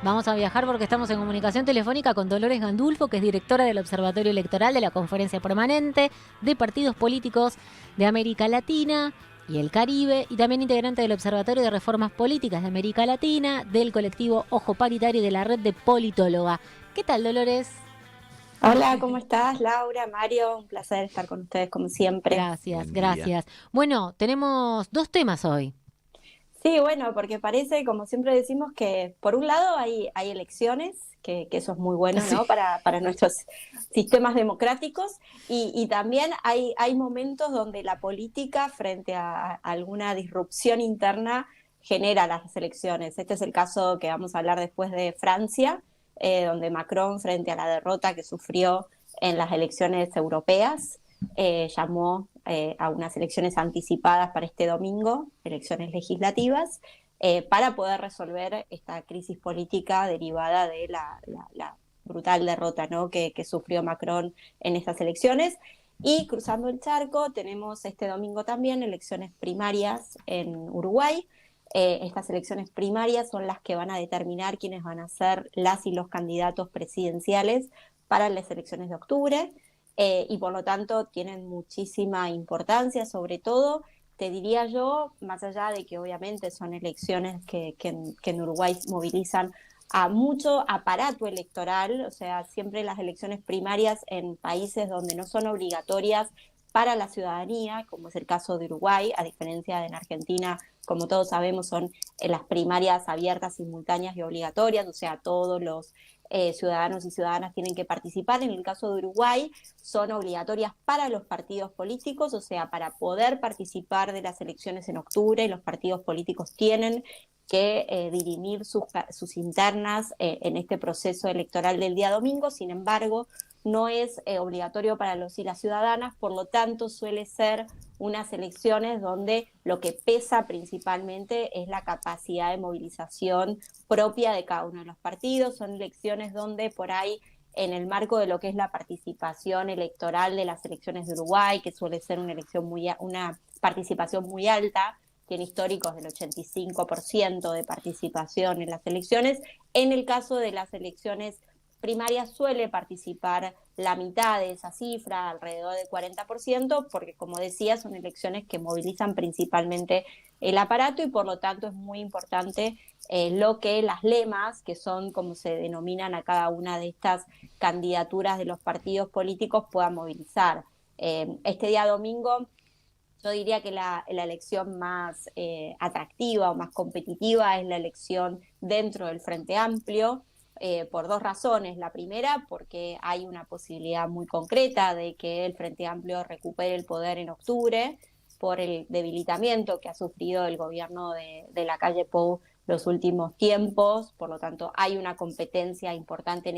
Vamos a viajar porque estamos en comunicación telefónica con Dolores Gandulfo, que es directora del Observatorio Electoral de la Conferencia Permanente de Partidos Políticos de América Latina y el Caribe, y también integrante del Observatorio de Reformas Políticas de América Latina, del colectivo Ojo Paritario y de la red de Politóloga. ¿Qué tal, Dolores? Hola, ¿cómo estás, Laura, Mario? Un placer estar con ustedes como siempre. Gracias, Buen día. gracias. Bueno, tenemos dos temas hoy. Sí, bueno, porque parece, como siempre decimos, que por un lado hay elecciones, que eso es muy bueno, Sí. ¿no? Para nuestros sistemas democráticos, y también hay momentos donde la política, frente a alguna disrupción interna, genera las elecciones. Este es el caso que vamos a hablar después de Francia, donde Macron, frente a la derrota que sufrió en las elecciones europeas, llamó a unas elecciones anticipadas para este domingo, elecciones legislativas, para poder resolver esta crisis política derivada de la brutal derrota, ¿no?, que sufrió Macron en estas elecciones. Y cruzando el charco, tenemos este domingo también elecciones primarias en Uruguay. Estas elecciones primarias son las que van a determinar quiénes van a ser las y los candidatos presidenciales para las elecciones de octubre. Y por lo tanto tienen muchísima importancia, sobre todo, te diría yo, más allá de que obviamente son elecciones que en Uruguay movilizan a mucho aparato electoral, o sea, siempre las elecciones primarias en países donde no son obligatorias para la ciudadanía, como es el caso de Uruguay, a diferencia de en Argentina, como todos sabemos, son las primarias abiertas, simultáneas y obligatorias, o sea, todos los ciudadanos y ciudadanas tienen que participar. En el caso de Uruguay son obligatorias para los partidos políticos, o sea, para poder participar de las elecciones en octubre, los partidos políticos tienen que dirimir sus internas en este proceso electoral del día domingo. Sin embargo, no es obligatorio para los y las ciudadanas, por lo tanto suele ser unas elecciones donde lo que pesa principalmente es la capacidad de movilización propia de cada uno de los partidos. Son elecciones donde por ahí, en el marco de lo que es la participación electoral de las elecciones de Uruguay, que suele ser una participación muy alta, tiene históricos del 85% de participación en las elecciones. En el caso de las elecciones primarias suele participar la mitad de esa cifra, alrededor del 40%, porque como decía, son elecciones que movilizan principalmente el aparato y por lo tanto es muy importante lo que las lemas, que son como se denominan a cada una de estas candidaturas de los partidos políticos, puedan movilizar. Este día domingo yo diría que la elección más atractiva o más competitiva es la elección dentro del Frente Amplio, por dos razones. La primera, porque hay una posibilidad muy concreta de que el Frente Amplio recupere el poder en octubre por el debilitamiento que ha sufrido el gobierno de Lacalle Pou los últimos tiempos. Por lo tanto, hay una competencia importante en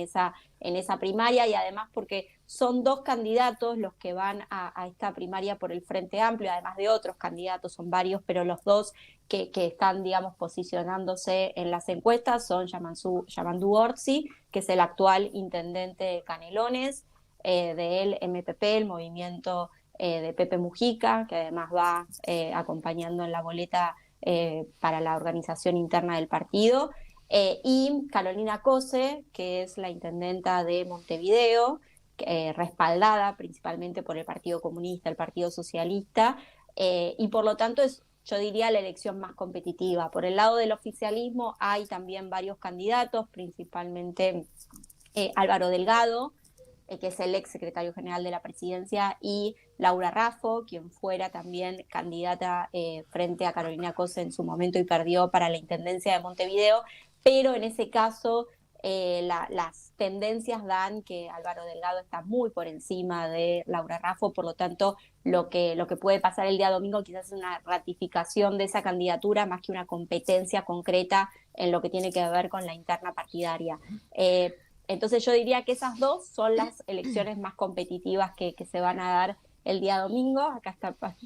esa primaria, y además porque son dos candidatos los que van a esta primaria por el Frente Amplio, además de otros candidatos, son varios, pero los dos que están, digamos, posicionándose en las encuestas son Yamandu Orsi, que es el actual intendente de Canelones, del MPP, el movimiento de Pepe Mujica, que además va acompañando en la boleta para la organización interna del partido, y Carolina Cose, que es la intendenta de Montevideo, respaldada principalmente por el Partido Comunista, el Partido Socialista, y por lo tanto es, yo diría, la elección más competitiva. Por el lado del oficialismo hay también varios candidatos, principalmente Álvaro Delgado, que es el ex secretario general de la presidencia, y Laura Raffo, quien fuera también candidata frente a Carolina Cose en su momento y perdió para la intendencia de Montevideo, pero en ese caso las tendencias dan que Álvaro Delgado está muy por encima de Laura Raffo. Por lo tanto, lo que puede pasar el día domingo quizás es una ratificación de esa candidatura más que una competencia concreta en lo que tiene que ver con la interna partidaria. Entonces yo diría que esas dos son las elecciones más competitivas que se van a dar el día domingo. Acá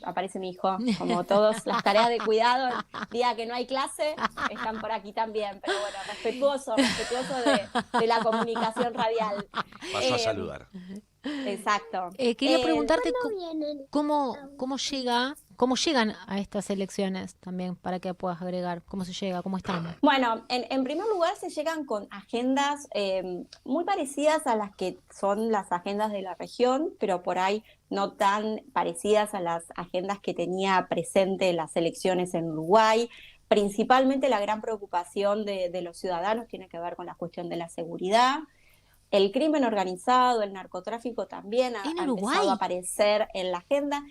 aparece mi hijo, como todas las tareas de cuidado, el día que no hay clase, están por aquí también, pero bueno, respetuoso de la comunicación radial. Pasó a saludar. Exacto. Quería preguntarte cómo llega ¿Cómo llegan a estas elecciones también, para que puedas agregar? ¿Cómo se llega? ¿Cómo están? Bueno, en primer lugar se llegan con agendas muy parecidas a las que son las agendas de la región, pero por ahí no tan parecidas a las agendas que tenía presente las elecciones en Uruguay. Principalmente la gran preocupación de los ciudadanos tiene que ver con la cuestión de la seguridad. El crimen organizado, el narcotráfico también ¿En ha Uruguay? empezado a aparecer en la agenda.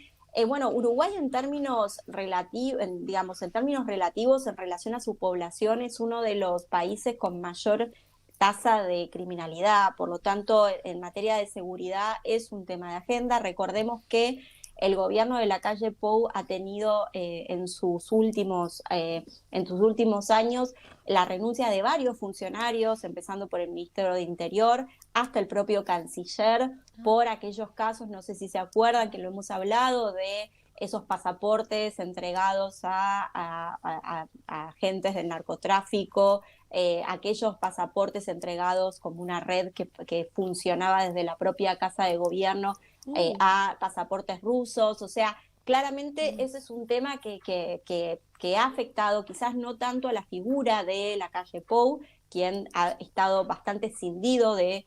Bueno, Uruguay en términos digamos, en términos relativos en relación a su población es uno de los países con mayor tasa de criminalidad, por lo tanto, en materia de seguridad es un tema de agenda. Recordemos que el gobierno de la calle Pou ha tenido en sus últimos años la renuncia de varios funcionarios, empezando por el Ministerio de Interior hasta el propio canciller, por aquellos casos, no sé si se acuerdan que lo hemos hablado, de esos pasaportes entregados a agentes del narcotráfico, aquellos pasaportes entregados como una red que funcionaba desde la propia Casa de Gobierno a pasaportes rusos, o sea, claramente ese es un tema que ha afectado quizás no tanto a la figura de la calle Pou, quien ha estado bastante escindido de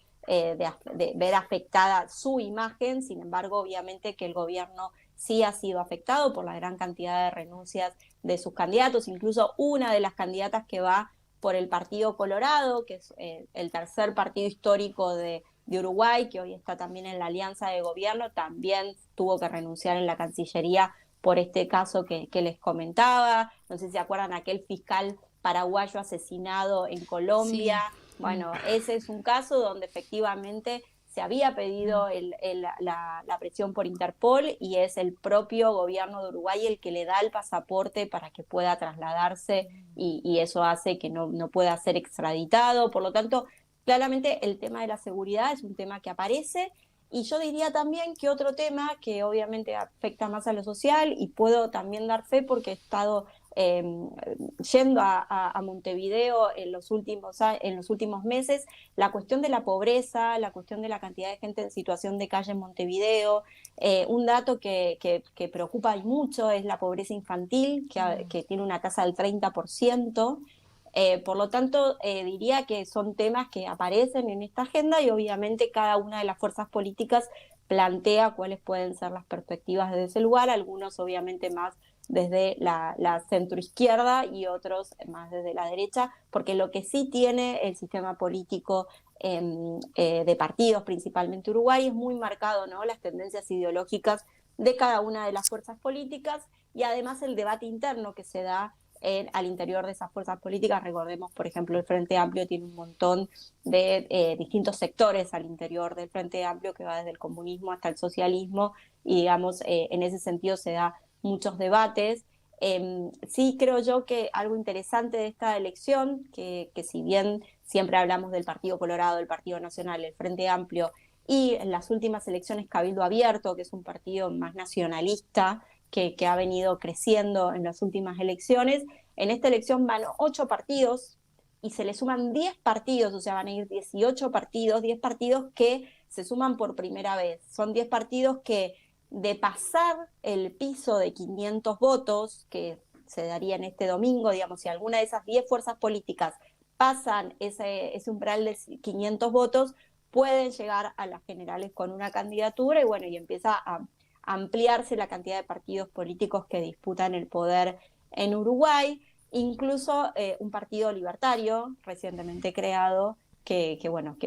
ver afectada su imagen, sin embargo, obviamente que el gobierno sí ha sido afectado por la gran cantidad de renuncias de sus candidatos, incluso una de las candidatas que va por el Partido Colorado, que es el tercer partido histórico de Uruguay, que hoy está también en la alianza de gobierno, también tuvo que renunciar en la Cancillería por este caso que les comentaba. No sé si se acuerdan aquel fiscal paraguayo asesinado en Colombia. Sí. Bueno, ese es un caso donde efectivamente se había pedido la presión por Interpol y es el propio gobierno de Uruguay el que le da el pasaporte para que pueda trasladarse y eso hace que no pueda ser extraditado. Por lo tanto, claramente el tema de la seguridad es un tema que aparece y yo diría también que otro tema que obviamente afecta más a lo social y puedo también dar fe porque he estado yendo a Montevideo en los últimos meses, la cuestión de la pobreza, la cuestión de la cantidad de gente en situación de calle en Montevideo, un dato que preocupa mucho es la pobreza infantil, que tiene una tasa del 30%. Por lo tanto, diría que son temas que aparecen en esta agenda y obviamente cada una de las fuerzas políticas plantea cuáles pueden ser las perspectivas desde ese lugar, algunos obviamente más desde la centroizquierda y otros más desde la derecha, porque lo que sí tiene el sistema político de partidos, principalmente Uruguay, es muy marcado, ¿no? Las tendencias ideológicas de cada una de las fuerzas políticas y además el debate interno que se da al interior de esas fuerzas políticas. Recordemos, por ejemplo, el Frente Amplio tiene un montón de distintos sectores al interior del Frente Amplio que va desde el comunismo hasta el socialismo y digamos, en ese sentido se da muchos debates. Sí creo yo que algo interesante de esta elección, que si bien siempre hablamos del Partido Colorado, del Partido Nacional, el Frente Amplio, y en las últimas elecciones Cabildo Abierto, que es un partido más nacionalista, que ha venido creciendo en las últimas elecciones, en esta elección van 8 partidos y se le suman 10 partidos, o sea, van a ir 18 partidos, 10 partidos que se suman por primera vez. Son 10 partidos que de pasar el piso de 500 votos, que se daría en este domingo, digamos, si alguna de esas 10 fuerzas políticas pasan ese umbral de 500 votos, pueden llegar a las generales con una candidatura y bueno, y empieza a ampliarse la cantidad de partidos políticos que disputan el poder en Uruguay, incluso un partido libertario recientemente creado que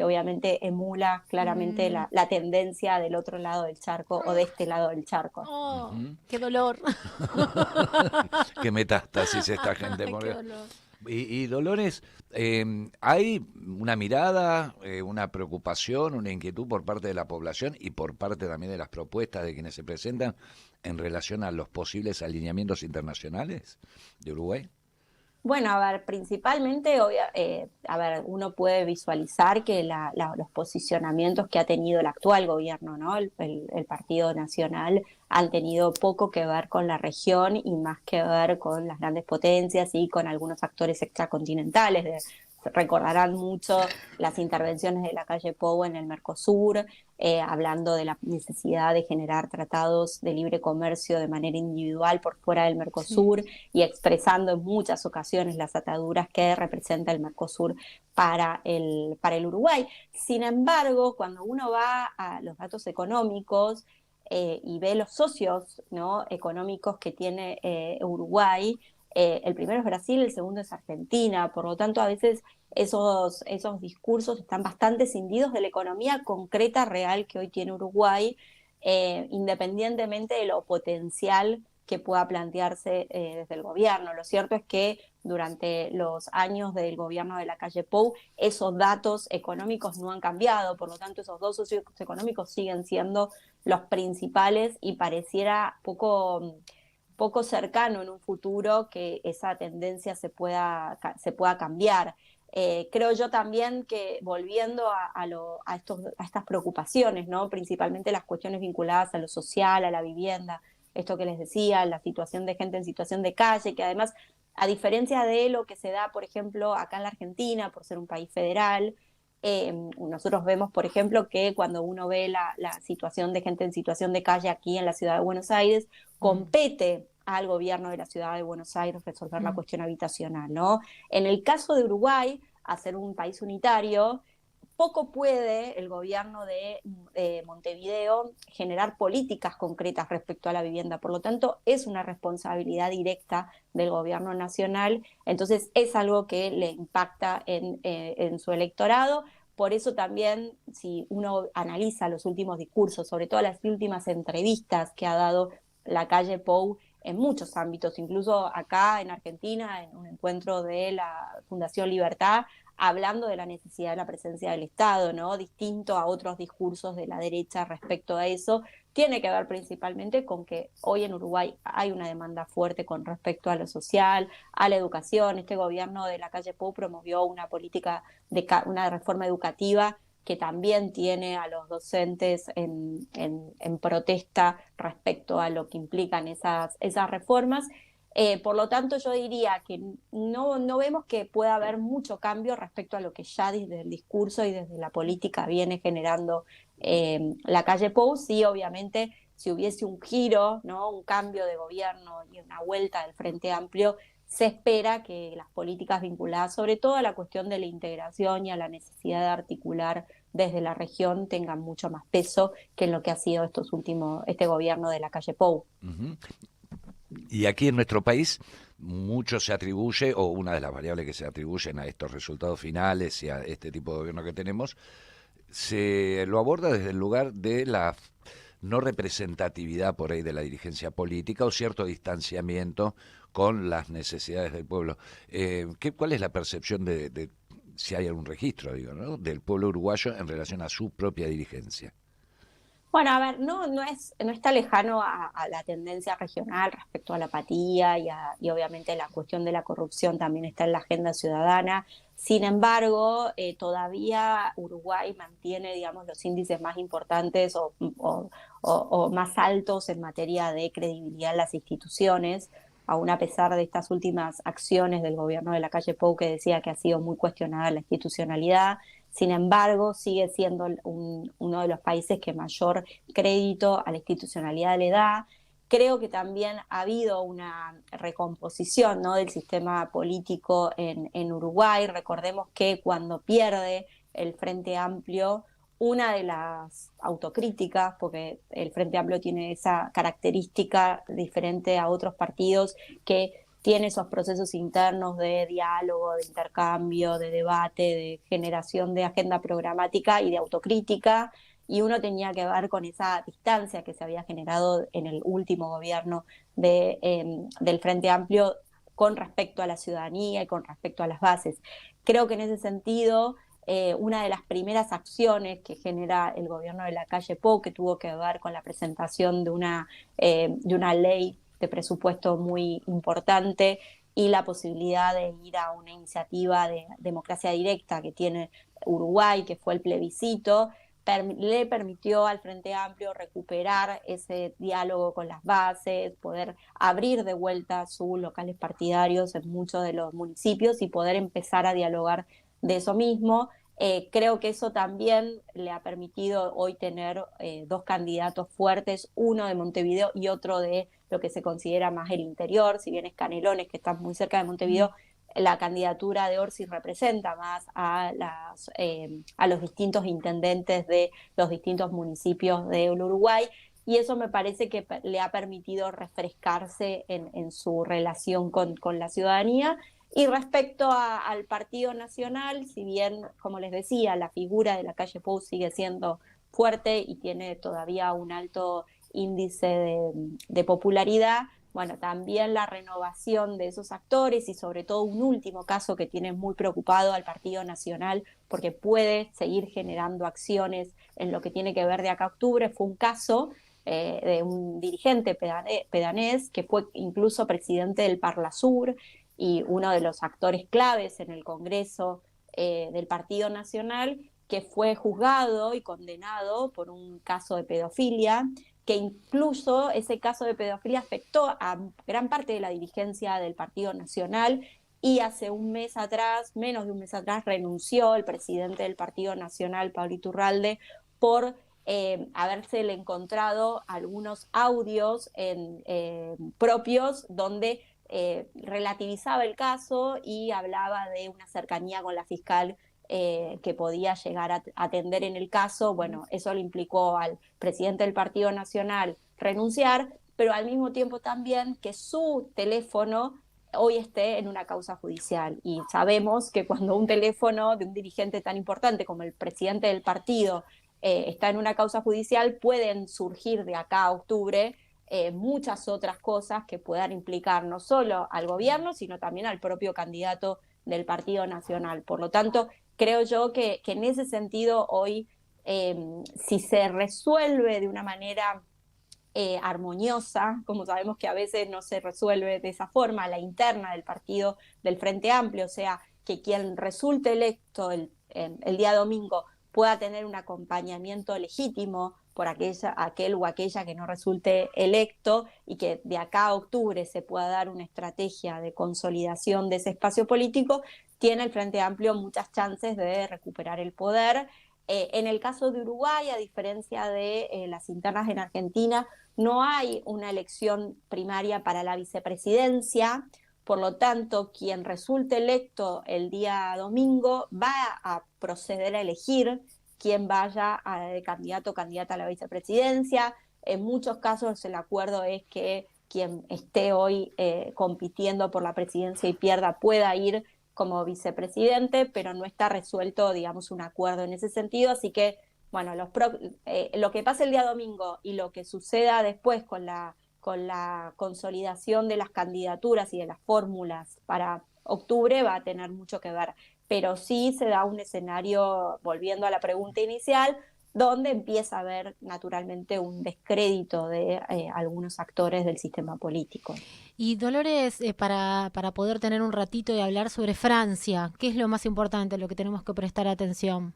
obviamente emula claramente la tendencia del otro lado del charco o de este lado del charco. Oh, ¡qué dolor! ¡Qué metástasis esta gente! ¡Qué dolor! Y Dolores, ¿hay una mirada, una preocupación, una inquietud por parte de la población y por parte también de las propuestas de quienes se presentan en relación a los posibles alineamientos internacionales de Uruguay? Bueno, a ver, principalmente, uno puede visualizar que los posicionamientos que ha tenido el actual gobierno, ¿no? El Partido Nacional, han tenido poco que ver con la región y más que ver con las grandes potencias y con algunos actores extracontinentales de recordarán mucho las intervenciones de la calle Pou en el Mercosur, hablando de la necesidad de generar tratados de libre comercio de manera individual por fuera del Mercosur, sí, y expresando en muchas ocasiones las ataduras que representa el Mercosur para el Uruguay. Sin embargo, cuando uno va a los datos económicos y ve los socios, ¿no?, económicos que tiene Uruguay, el primero es Brasil, el segundo es Argentina, por lo tanto a veces esos discursos están bastante escindidos de la economía concreta, real que hoy tiene Uruguay, independientemente de lo potencial que pueda plantearse desde el gobierno. Lo cierto es que durante los años del gobierno de la calle Pou, esos datos económicos no han cambiado, por lo tanto esos dos socios económicos siguen siendo los principales y pareciera poco cercano en un futuro que esa tendencia se pueda cambiar. Creo yo también que volviendo a estas preocupaciones, ¿no?, principalmente las cuestiones vinculadas a lo social, a la vivienda, esto que les decía, la situación de gente en situación de calle, que además, a diferencia de lo que se da, por ejemplo, acá en la Argentina, por ser un país federal, nosotros vemos, por ejemplo, que cuando uno ve la situación de gente en situación de calle aquí en la ciudad de Buenos Aires, compete al gobierno de la ciudad de Buenos Aires resolver la cuestión habitacional, ¿no? En el caso de Uruguay, a ser un país unitario, poco puede el gobierno de Montevideo generar políticas concretas respecto a la vivienda. Por lo tanto, es una responsabilidad directa del gobierno nacional. Entonces, es algo que le impacta en su electorado. Por eso también, si uno analiza los últimos discursos, sobre todo las últimas entrevistas que ha dado la calle Pou en muchos ámbitos, incluso acá en Argentina, en un encuentro de la Fundación Libertad, hablando de la necesidad de la presencia del Estado, ¿no?, distinto a otros discursos de la derecha respecto a eso, tiene que ver principalmente con que hoy en Uruguay hay una demanda fuerte con respecto a lo social, a la educación. Este gobierno de la calle Pou promovió una política una reforma educativa que también tiene a los docentes en protesta respecto a lo que implican esas reformas. Por lo tanto, yo diría que no vemos que pueda haber mucho cambio respecto a lo que ya desde el discurso y desde la política viene generando la calle Pou. Sí, obviamente, si hubiese un giro, ¿no?, un cambio de gobierno y una vuelta del Frente Amplio, se espera que las políticas vinculadas sobre todo a la cuestión de la integración y a la necesidad de articular desde la región tengan mucho más peso que en lo que ha sido este gobierno de la calle Pou. Uh-huh. Y aquí en nuestro país mucho se atribuye, o una de las variables que se atribuyen a estos resultados finales y a este tipo de gobierno que tenemos, se lo aborda desde el lugar de la no representatividad por ahí de la dirigencia política o cierto distanciamiento con las necesidades del pueblo. ¿Cuál es la percepción de si hay algún registro, digo, ¿no?, del pueblo uruguayo en relación a su propia dirigencia? Bueno, a ver, no está lejano a la tendencia regional respecto a la apatía y obviamente la cuestión de la corrupción también está en la agenda ciudadana. Sin embargo, todavía Uruguay mantiene, digamos, los índices más importantes o más altos en materia de credibilidad en las instituciones, aún a pesar de estas últimas acciones del gobierno de la calle Pou, que decía que ha sido muy cuestionada la institucionalidad. Sin embargo, sigue siendo uno de los países que mayor crédito a la institucionalidad le da. Creo que también ha habido una recomposición, ¿no?, del sistema político en Uruguay. Recordemos que cuando pierde el Frente Amplio, una de las autocríticas, porque el Frente Amplio tiene esa característica diferente a otros partidos que tiene esos procesos internos de diálogo, de intercambio, de debate, de generación de agenda programática y de autocrítica, y uno tenía que ver con esa distancia que se había generado en el último gobierno del Frente Amplio con respecto a la ciudadanía y con respecto a las bases. Creo que en ese sentido, una de las primeras acciones que genera el gobierno de la calle Pou, que tuvo que ver con la presentación de una ley de presupuesto muy importante y la posibilidad de ir a una iniciativa de democracia directa que tiene Uruguay, que fue el plebiscito, le permitió al Frente Amplio recuperar ese diálogo con las bases, poder abrir de vuelta sus locales partidarios en muchos de los municipios y poder empezar a dialogar de eso mismo. Creo que eso también le ha permitido hoy tener dos candidatos fuertes, uno de Montevideo y otro de lo que se considera más el interior, si bien es Canelones, que está muy cerca de Montevideo. La candidatura de Orsi representa más a los distintos intendentes de los distintos municipios del Uruguay, y eso me parece que le ha permitido refrescarse en su relación con la ciudadanía. Y respecto al Partido Nacional, si bien, como les decía, la figura de Lacalle Pou sigue siendo fuerte y tiene todavía un alto índice de popularidad, bueno, también la renovación de esos actores y sobre todo un último caso que tiene muy preocupado al Partido Nacional porque puede seguir generando acciones en lo que tiene que ver de acá a octubre, fue un caso de un dirigente pedanés que fue incluso presidente del Parlasur y uno de los actores claves en el Congreso del Partido Nacional, que fue juzgado y condenado por un caso de pedofilia, que incluso ese caso de pedofilia afectó a gran parte de la dirigencia del Partido Nacional, y hace un mes atrás, menos de un mes atrás, renunció el presidente del Partido Nacional, Pablo Iturralde, por habérsele encontrado algunos audios propios donde relativizaba el caso y hablaba de una cercanía con la fiscal que podía llegar a atender en el caso. Bueno, eso le implicó al presidente del Partido Nacional renunciar, pero al mismo tiempo también que su teléfono hoy esté en una causa judicial. Y sabemos que cuando un teléfono de un dirigente tan importante como el presidente del partido está en una causa judicial, pueden surgir de acá a octubre muchas otras cosas que puedan implicar no solo al gobierno, sino también al propio candidato del Partido Nacional. Por lo tanto, creo yo que en ese sentido hoy, si se resuelve de una manera armoniosa, como sabemos que a veces no se resuelve de esa forma, la interna del partido del Frente Amplio, o sea, que quien resulte electo el día domingo pueda tener un acompañamiento legítimo por aquel o aquella que no resulte electo, y que de acá a octubre se pueda dar una estrategia de consolidación de ese espacio político, tiene el Frente Amplio muchas chances de recuperar el poder. En el caso de Uruguay, a diferencia de las internas en Argentina, no hay una elección primaria para la vicepresidencia. Por lo tanto, quien resulte electo el día domingo va a proceder a elegir quién vaya de candidato o candidata a la vicepresidencia. En muchos casos el acuerdo es que quien esté hoy compitiendo por la presidencia y pierda pueda ir como vicepresidente, pero no está resuelto, digamos, un acuerdo en ese sentido. Así que, bueno, lo que pase el día domingo y lo que suceda después con la consolidación de las candidaturas y de las fórmulas para octubre va a tener mucho que ver. Pero sí se da un escenario, volviendo a la pregunta inicial, donde empieza a haber naturalmente un descrédito de algunos actores del sistema político. Y Dolores, para poder tener un ratito y hablar sobre Francia, ¿qué es lo más importante, lo que tenemos que prestar atención?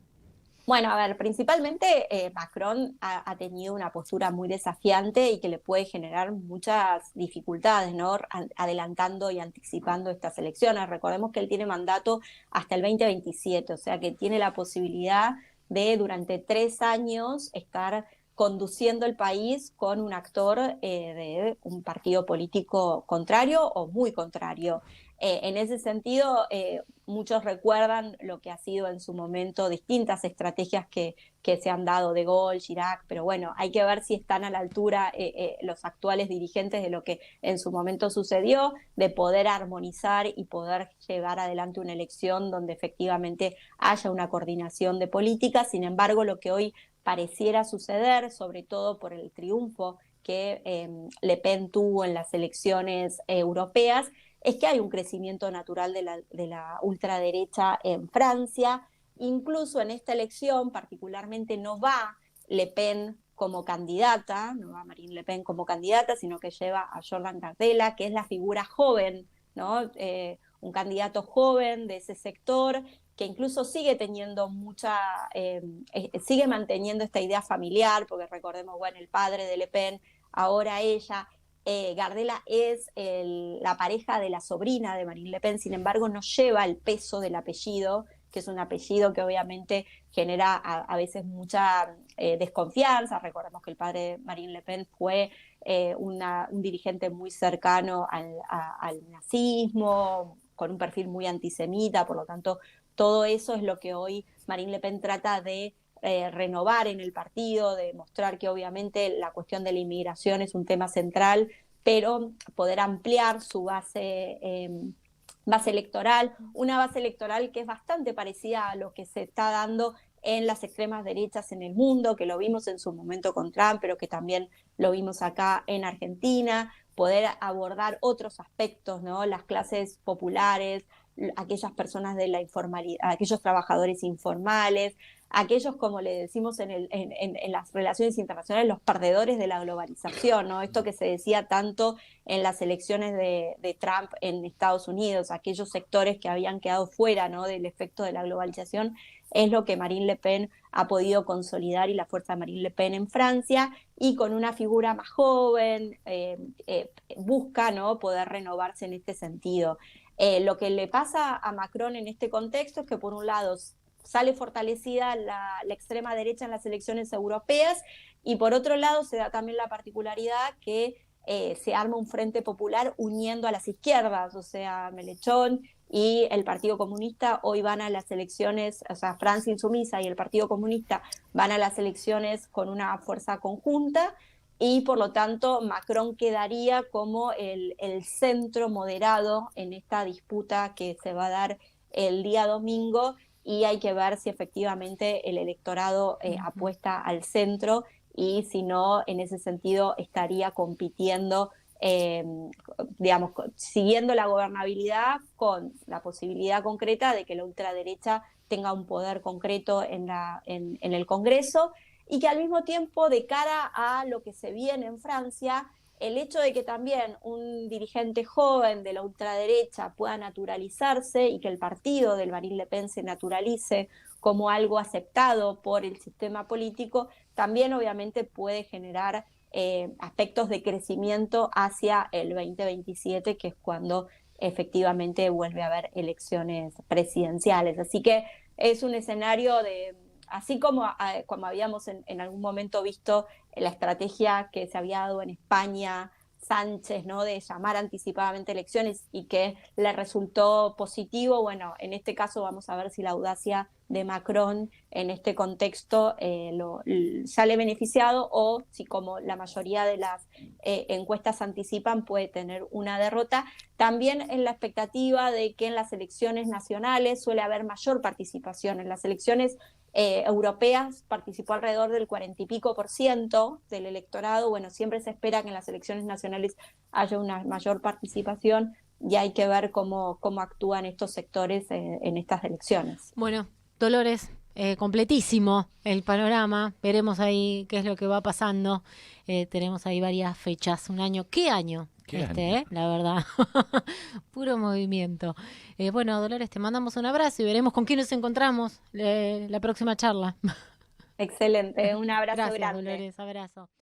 Bueno, a ver, principalmente Macron ha tenido una postura muy desafiante y que le puede generar muchas dificultades, ¿no? Adelantando y anticipando estas elecciones. Recordemos que él tiene mandato hasta el 2027, o sea que tiene la posibilidad de durante 3 años estar conduciendo el país con un actor de un partido político contrario o muy contrario. En ese sentido, muchos recuerdan lo que ha sido en su momento distintas estrategias que se han dado de Gaulle, Chirac, pero bueno, hay que ver si están a la altura los actuales dirigentes de lo que en su momento sucedió, de poder armonizar y poder llevar adelante una elección donde efectivamente haya una coordinación de políticas. Sin embargo, lo que hoy pareciera suceder, sobre todo por el triunfo que Le Pen tuvo en las elecciones europeas, es que hay un crecimiento natural de la ultraderecha en Francia. Incluso en esta elección particularmente no va Le Pen como candidata, no va Marine Le Pen como candidata, sino que lleva a Jordan Bardella, que es la figura joven, ¿no? Un candidato joven de ese sector, que incluso sigue teniendo sigue manteniendo esta idea familiar, porque recordemos, bueno, el padre de Le Pen, ahora ella. Bardella es la pareja de la sobrina de Marine Le Pen, sin embargo no lleva el peso del apellido que es un apellido que obviamente genera a veces mucha desconfianza. Recordemos que el padre de Marine Le Pen fue un dirigente muy cercano al nazismo, con un perfil muy antisemita, por lo tanto, todo eso es lo que hoy Marine Le Pen trata de renovar en el partido, de mostrar que obviamente la cuestión de la inmigración es un tema central, pero poder ampliar su base electoral, una base electoral que es bastante parecida a lo que se está dando en las extremas derechas en el mundo, que lo vimos en su momento con Trump, pero que también lo vimos acá en Argentina, poder abordar otros aspectos, ¿no? Las clases populares, aquellas personas de la informalidad, aquellos trabajadores informales, aquellos, como le decimos en las relaciones internacionales, los perdedores de la globalización, ¿no? Esto que se decía tanto en las elecciones de Trump en Estados Unidos, aquellos sectores que habían quedado fuera, ¿no?, del efecto de la globalización, es lo que Marine Le Pen ha podido consolidar, y la fuerza de Marine Le Pen en Francia, y con una figura más joven, busca, ¿no?, poder renovarse en este sentido. Lo que le pasa a Macron en este contexto es que, por un lado, sale fortalecida la extrema derecha en las elecciones europeas, y por otro lado se da también la particularidad que se arma un frente popular uniendo a las izquierdas, o sea, Mélenchon y el Partido Comunista hoy van a las elecciones, o sea, Francia Insumisa y el Partido Comunista van a las elecciones con una fuerza conjunta, y por lo tanto Macron quedaría como el centro moderado en esta disputa que se va a dar el día domingo, y hay que ver si efectivamente el electorado apuesta al centro, y si no, en ese sentido estaría compitiendo, digamos, siguiendo la gobernabilidad con la posibilidad concreta de que la ultraderecha tenga un poder concreto en el Congreso, y que al mismo tiempo, de cara a lo que se viene en Francia, el hecho de que también un dirigente joven de la ultraderecha pueda naturalizarse, y que el partido del Marine Le Pen se naturalice como algo aceptado por el sistema político, también obviamente puede generar aspectos de crecimiento hacia el 2027, que es cuando efectivamente vuelve a haber elecciones presidenciales. Así que es un escenario así como habíamos en algún momento visto la estrategia que se había dado en España, Sánchez, ¿no?, de llamar anticipadamente elecciones y que le resultó positivo. Bueno, en este caso vamos a ver si la audacia de Macron en este contexto sale beneficiado, o si, como la mayoría de las encuestas anticipan, puede tener una derrota. También en la expectativa de que en las elecciones nacionales suele haber mayor participación. En las elecciones europeas participó alrededor del 40 y pico % del electorado. Bueno, siempre se espera que en las elecciones nacionales haya una mayor participación, y hay que ver cómo actúan estos sectores en estas elecciones. Bueno, Dolores, completísimo el panorama. Veremos ahí qué es lo que va pasando. Tenemos ahí varias fechas. Un año. ¿Qué año? La verdad. Puro movimiento. Bueno, Dolores, te mandamos un abrazo y veremos con quién nos encontramos la próxima charla. Excelente. Un abrazo Gracias, grande. Dolores, abrazo.